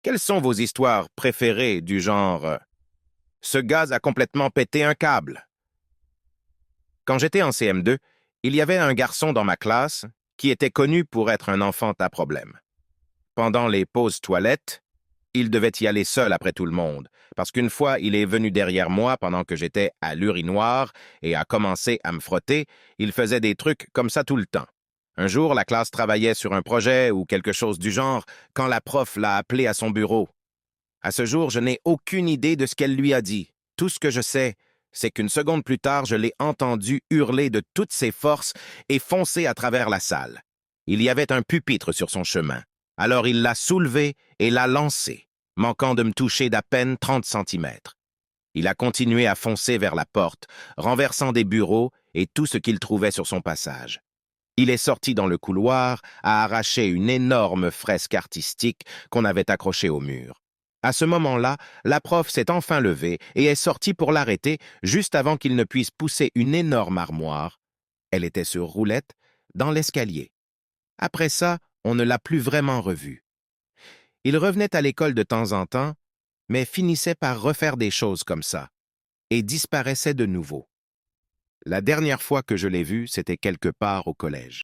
Quelles sont vos histoires préférées du genre ce gaz a complètement pété un câble? Quand j'étais en CM2, il y avait un garçon dans ma classe qui était connu pour être un enfant à problème. Pendant les pauses toilettes, il devait y aller seul après tout le monde, parce qu'une fois il est venu derrière moi pendant que j'étais à l'urinoir et a commencé à me frotter, il faisait des trucs comme ça tout le temps. Un jour, la classe travaillait sur un projet ou quelque chose du genre quand la prof l'a appelé à son bureau. À ce jour, je n'ai aucune idée de ce qu'elle lui a dit. Tout ce que je sais, c'est qu'une seconde plus tard, je l'ai entendu hurler de toutes ses forces et foncer à travers la salle. Il y avait un pupitre sur son chemin. Alors il l'a soulevé et l'a lancé, manquant de me toucher d'à peine 30 centimètres. Il a continué à foncer vers la porte, renversant des bureaux et tout ce qu'il trouvait sur son passage. Il est sorti dans le couloir, a arraché une énorme fresque artistique qu'on avait accrochée au mur. À ce moment-là, la prof s'est enfin levée et est sortie pour l'arrêter juste avant qu'il ne puisse pousser une énorme armoire. Elle était sur roulette, dans l'escalier. Après ça, on ne l'a plus vraiment revu. Il revenait à l'école de temps en temps, mais finissait par refaire des choses comme ça, et disparaissait de nouveau. La dernière fois que je l'ai vu, c'était quelque part au collège.